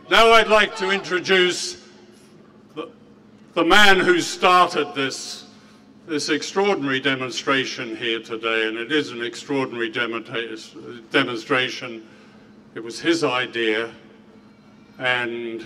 Now I'd like to introduce the man who started this extraordinary demonstration here today, and it is an extraordinary demonstration. It was his idea, and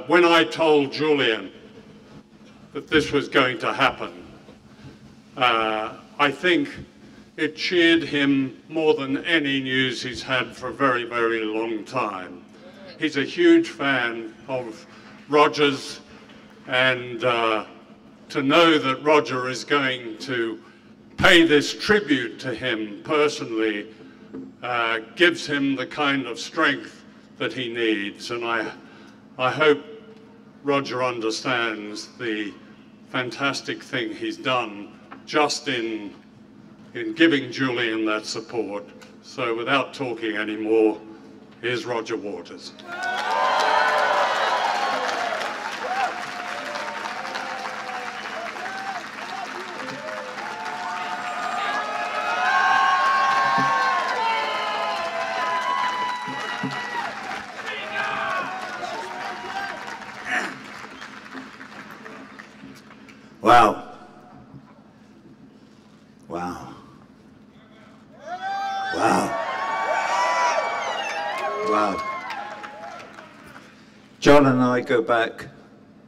when I told Julian that this was going to happen, I think it cheered him more than any news he's had for a very, very long time. He's a huge fan of Roger's, and to know that Roger is going to pay this tribute to him personally gives him the kind of strength that he needs. And I hope Roger understands the fantastic thing he's done just in giving Julian that support. So without talking anymore, here's Roger Waters. Wow. Wow. Wow. Wow. John and I go back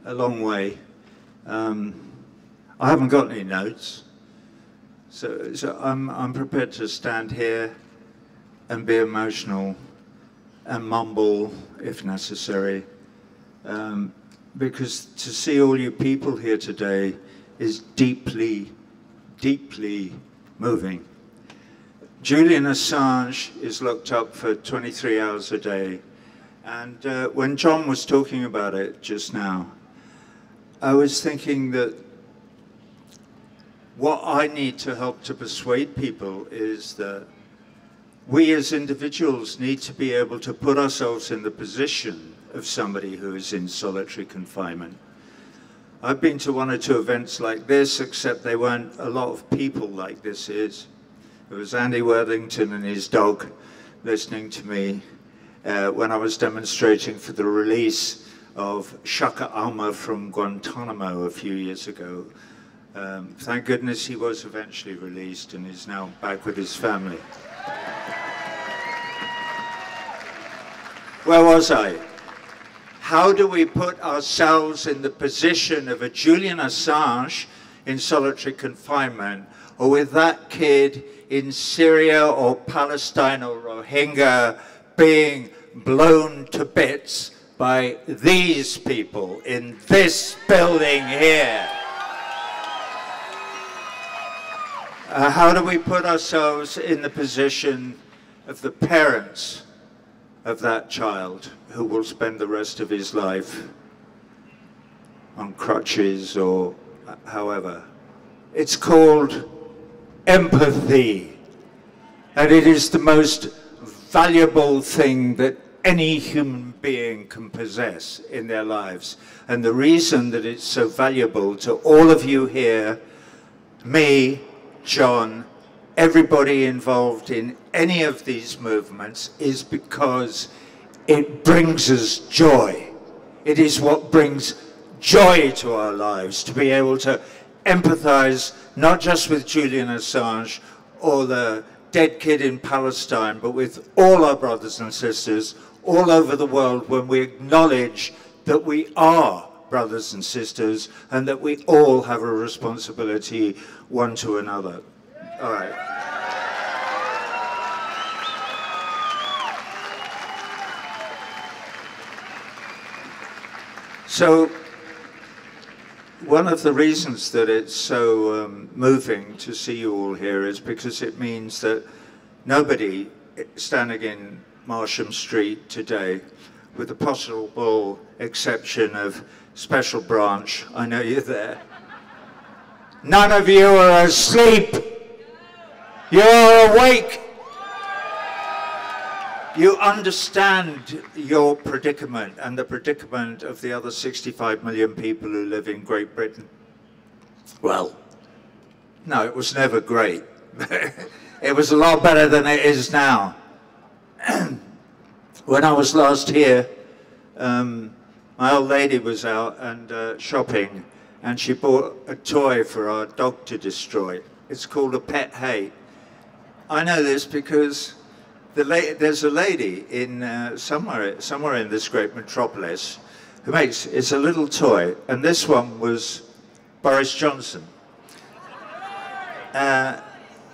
a long way. I haven't got any notes, so I'm prepared to stand here and be emotional and mumble if necessary, because to see all you people here today is deeply, deeply moving. Julian Assange is locked up for 23 hours a day, and when John was talking about it just now, I was thinking that what I need to help to persuade people is that we as individuals need to be able to put ourselves in the position of somebody who is in solitary confinement. I've been to one or two events like this, except they weren't a lot of people like this is. It was Andy Worthington and his dog listening to me when I was demonstrating for the release of Shaka Alma from Guantanamo a few years ago. Thank goodness he was eventually released and is now back with his family. Where was I? How do we put ourselves in the position of a Julian Assange in solitary confinement, or with that kid in Syria or Palestine or Rohingya being blown to bits by these people in this building here? How do we put ourselves in the position of the parents of that child who will spend the rest of his life on crutches or however? It's called empathy, and it is the most valuable thing that any human being can possess in their lives. And the reason that it's so valuable to all of you here, me, John, everybody involved in any of these movements, is because it brings us joy. It is what brings joy to our lives, to be able to empathize not just with Julian Assange or the dead kid in Palestine, but with all our brothers and sisters all over the world, when we acknowledge that we are brothers and sisters and that we all have a responsibility one to another. All right. So one of the reasons that it's so moving to see you all here is because it means that nobody standing in Marsham Street today, with the possible exception of Special Branch, I know you're there, none of you are asleep. You're awake. You understand your predicament and the predicament of the other 65 million people who live in Great Britain. Well, no, it was never great. It was a lot better than it is now. When I was last here, my old lady was out and shopping, and she bought a toy for our dog to destroy. It's called a pet hate. I know this because there's a lady in somewhere in this great metropolis who makes, it's a little toy, and this one was Boris Johnson.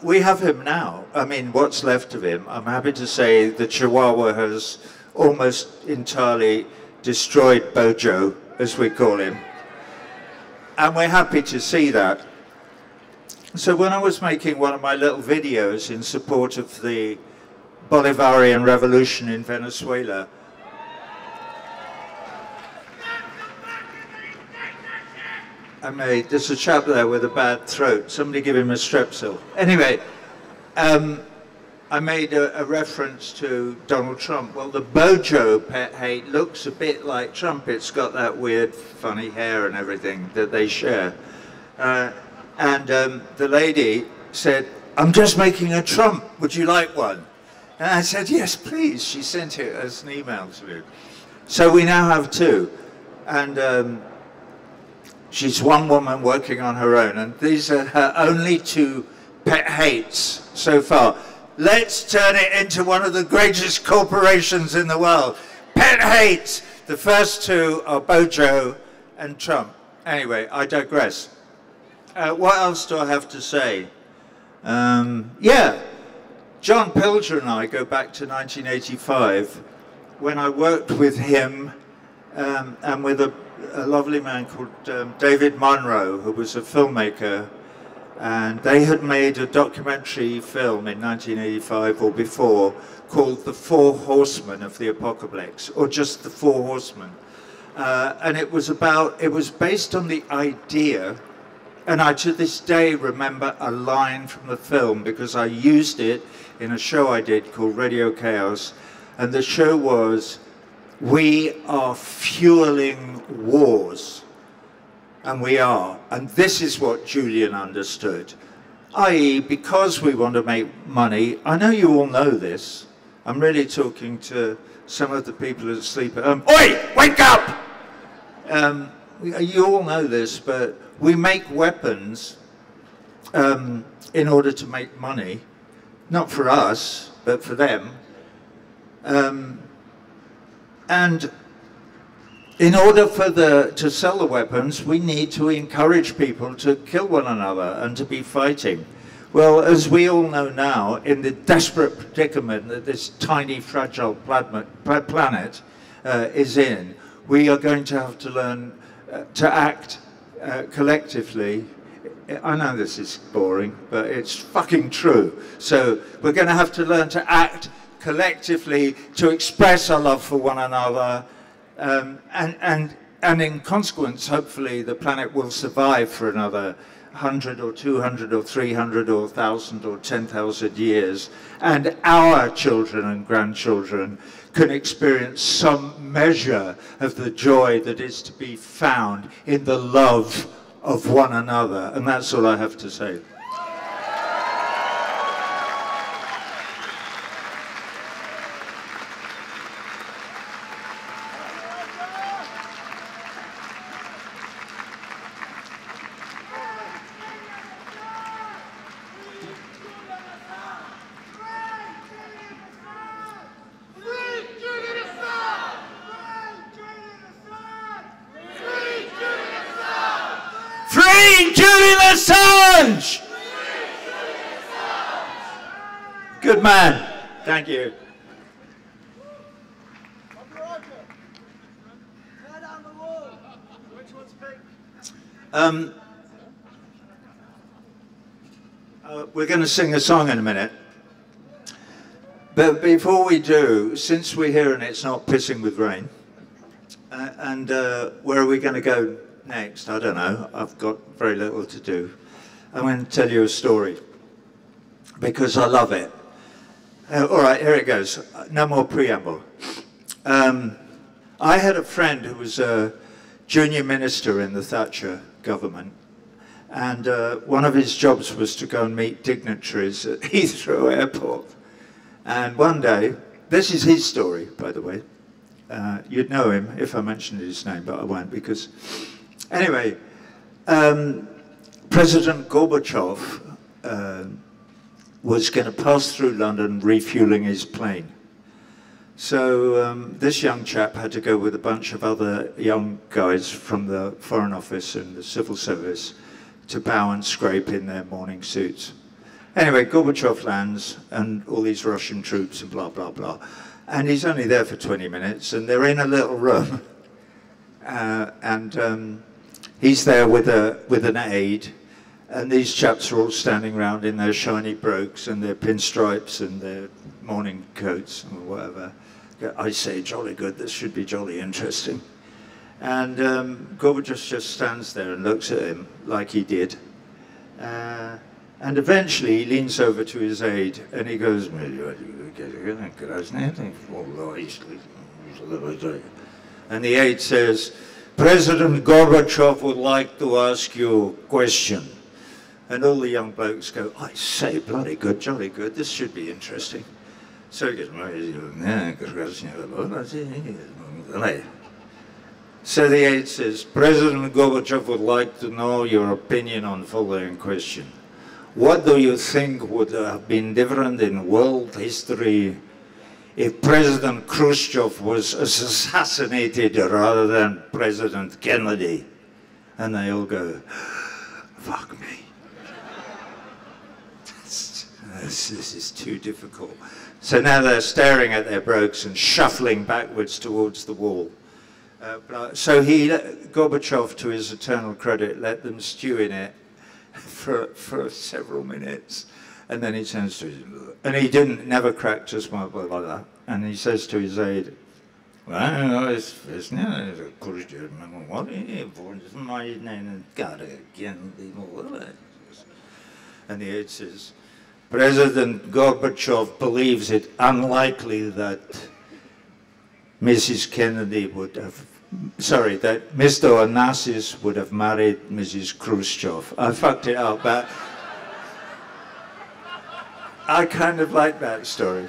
We have him now. I mean, what's left of him. I'm happy to say the Chihuahua has almost entirely destroyed Bojo, as we call him. And we're happy to see that. So when I was making one of my little videos in support of the Bolivarian revolution in Venezuela, there's a chap there with a bad throat. Somebody give him a Strepsil. Anyway, I made a reference to Donald Trump. Well, the Bojo pet hate looks a bit like Trump. It's got that weird, funny hair and everything that they share. The lady said, "I'm just making a Trump. Would you like one?" And I said, "Yes, please." She sent it as an email to me. So we now have two. And she's one woman working on her own. And these are her only two pet hates so far. Let's turn it into one of the greatest corporations in the world. Pet hates. The first two are Bojo and Trump. Anyway, I digress. What else do I have to say? Yeah, John Pilger and I go back to 1985 when I worked with him and with a lovely man called David Munro, who was a filmmaker. And they had made a documentary film in 1985 or before called The Four Horsemen of the Apocalypse, or just The Four Horsemen. And it was based on the idea, and I to this day remember a line from the film because I used it in a show I did called Radio Chaos. And the show was, "We are fueling wars." And we are. And this is what Julian understood. I.e., because we want to make money, I know you all know this. I'm really talking to some of the people who sleep at home. Oi, wake up! You all know this, but we make weapons in order to make money. Not for us, but for them. And in order to sell the weapons, we need to encourage people to kill one another and to be fighting. Well, as we all know now, in the desperate predicament that this tiny, fragile planet is in, we are going to have to learn to act collectively. I know this is boring, but it's fucking true. So we're going to have to learn to act collectively to express our love for one another. And in consequence, hopefully, the planet will survive for another 100 or 200 or 300 or 1,000 or 10,000 years. And our children and grandchildren can experience some measure of the joy that is to be found in the love of one another. And that's all I have to say. Free Julian Assange! Good man. Thank you. We're going to sing a song in a minute. But before we do, since we're here and it's not pissing with rain, where are we going to go next? I don't know. I've got very little to do. I'm going to tell you a story because I love it. All right, here it goes. No more preamble. I had a friend who was a junior minister in the Thatcher government, and one of his jobs was to go and meet dignitaries at Heathrow Airport. And one day, this is his story, by the way. You'd know him if I mentioned his name, but I won't because... Anyway, President Gorbachev was going to pass through London refueling his plane. So this young chap had to go with a bunch of other young guys from the Foreign Office and the Civil Service to bow and scrape in their morning suits. Anyway, Gorbachev lands and all these Russian troops and blah, blah, blah. And he's only there for 20 minutes and they're in a little room. He's there with an aide, and these chaps are all standing around in their shiny brogues and their pinstripes and their morning coats or whatever. I say, jolly good, this should be jolly interesting. And Gorbachev just stands there and looks at him like he did. And eventually he leans over to his aide and he goes, and the aide says, President Gorbachev would like to ask you a question. And all the young blokes go, I say, bloody good, jolly good, this should be interesting. So he goes, so the aide says, President Gorbachev would like to know your opinion on the following question. What do you think would have been different in world history if President Khrushchev was assassinated rather than President Kennedy? And they all go, fuck me. This is too difficult. So now they're staring at their brogues and shuffling backwards towards the wall. So Gorbachev, to his eternal credit, let them stew in it for several minutes. And then he turns to his, and he never cracked a smile like that. And he says to his aide, well, it's not a Khrushchev, what is my name? And the aide says, President Gorbachev believes it unlikely that Mrs. Kennedy would have, sorry, that Mr. Onassis would have married Mrs. Khrushchev. I fucked it up, but I kind of like that story.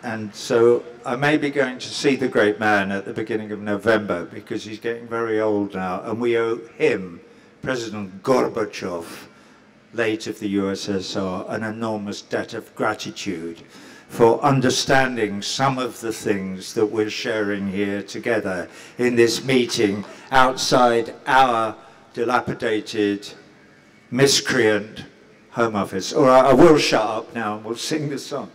And so I may be going to see the great man at the beginning of November because he's getting very old now, and we owe him, President Gorbachev, late of the USSR, an enormous debt of gratitude for understanding some of the things that we're sharing here together in this meeting outside our dilapidated, miscreant Home Office. All right, I will shut up now and we'll sing this song.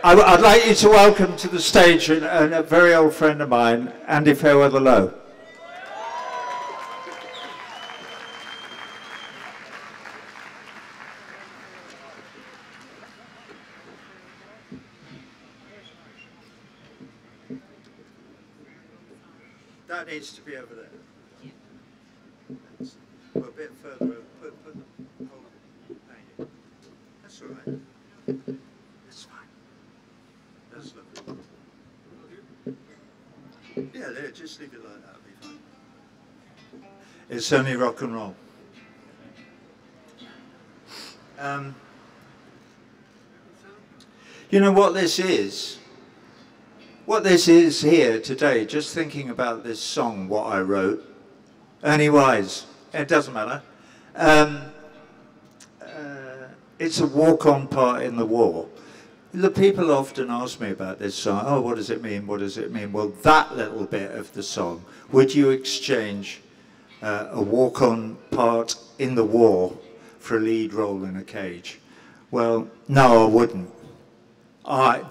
I'd like you to welcome to the stage a very old friend of mine, Andy Fairweather-Lowe. That needs to be over there. Yeah. Well, a bit further over. Put the whole. That's all right. That's fine. That's lovely. Yeah, there, just leave it like that. It'll be fine. It's only rock and roll. You know what this is? What this is here today, just thinking about this song, what I wrote, Ernie Wise, it doesn't matter. It's a walk-on part in the war. The people often ask me about this song, oh, what does it mean, what does it mean? Well, that little bit of the song, would you exchange a walk-on part in the war for a lead role in a cage? Well, no, I wouldn't.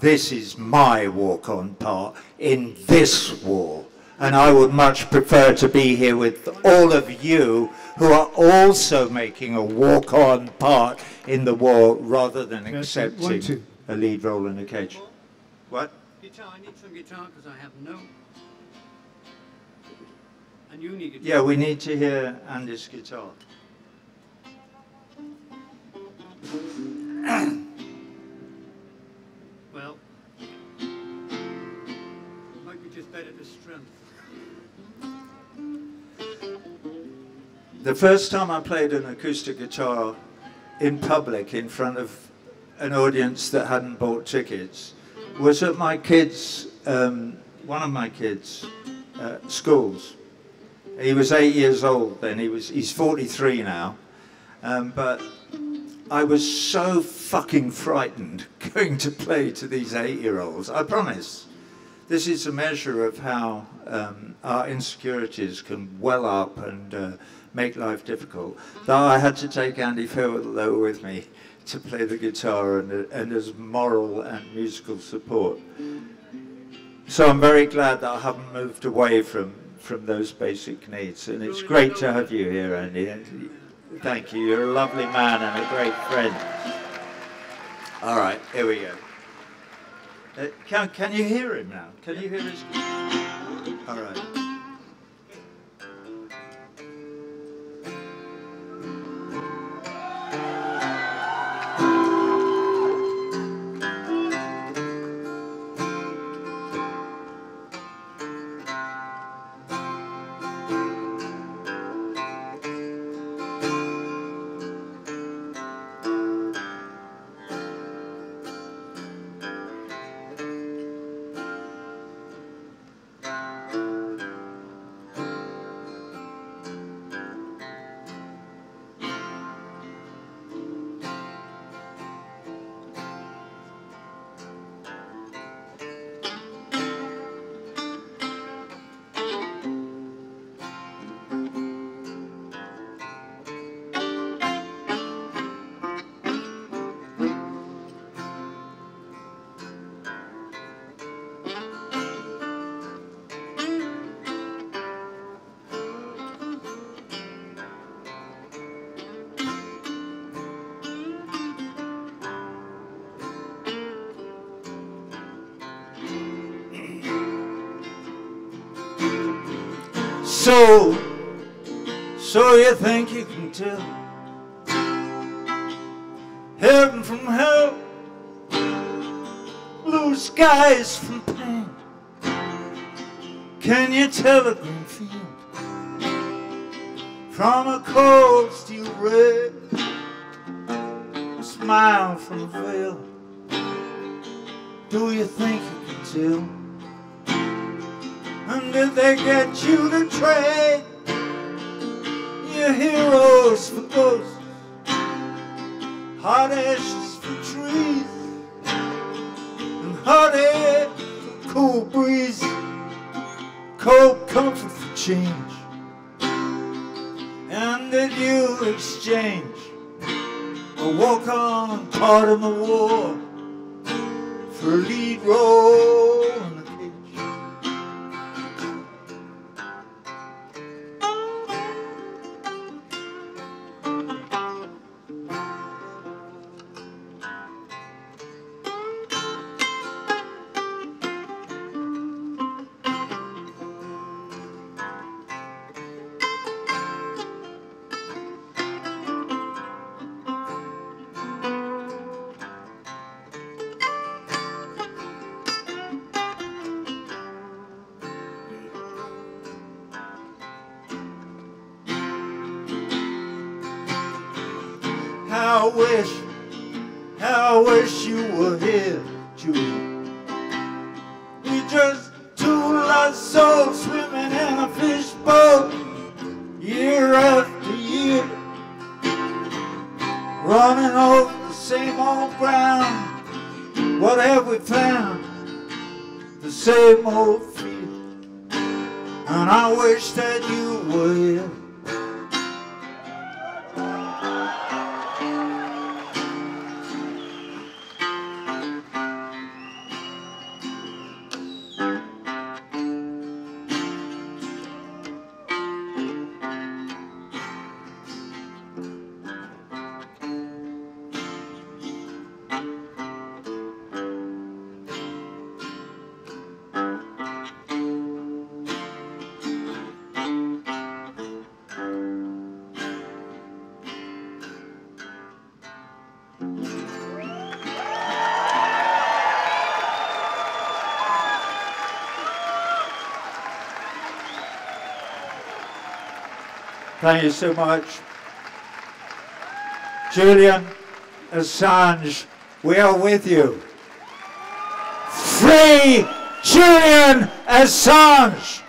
This is my walk-on part in this war. And I would much prefer to be here with all of you who are also making a walk-on part in the war rather than accepting a lead role in a cage. What? Guitar, I need some guitar because I have no. And you need guitar. Yeah, we need to hear Andy's guitar. Well, might be just better to strum. The first time I played an acoustic guitar in public in front of an audience that hadn't bought tickets was at my kids, one of my kids' schools. He was 8 years old then. He's 43 now, but I was so fucking frightened going to play to these 8-year-olds. I promise. This is a measure of how our insecurities can well up and make life difficult. Though I had to take Andy Philo with me to play the guitar and as moral and musical support. So I'm very glad that I haven't moved away from those basic needs. And it's great to have you here, Andy. Thank you. You're a lovely man and a great friend. All right, here we go. Can you hear him now? Can you hear his... All right. So you think you can tell heaven from hell, blue skies from pain? Can you tell a green field from a cold steel red, a smile from a veil? Do you think you can tell? And did they get you to trade your heroes for ghosts, hot ashes for trees, and hot air for cool breeze, cold comfort for change? And did you exchange a walk-on part in the war for a lead role in the cage? How I wish you were here, Julian. We just two lost souls swimming in a fishboat, year after year, running over the same old ground. What have we found? The same old fear. And I wish that you were here. Thank you so much. Julian Assange, we are with you. free Julian Assange!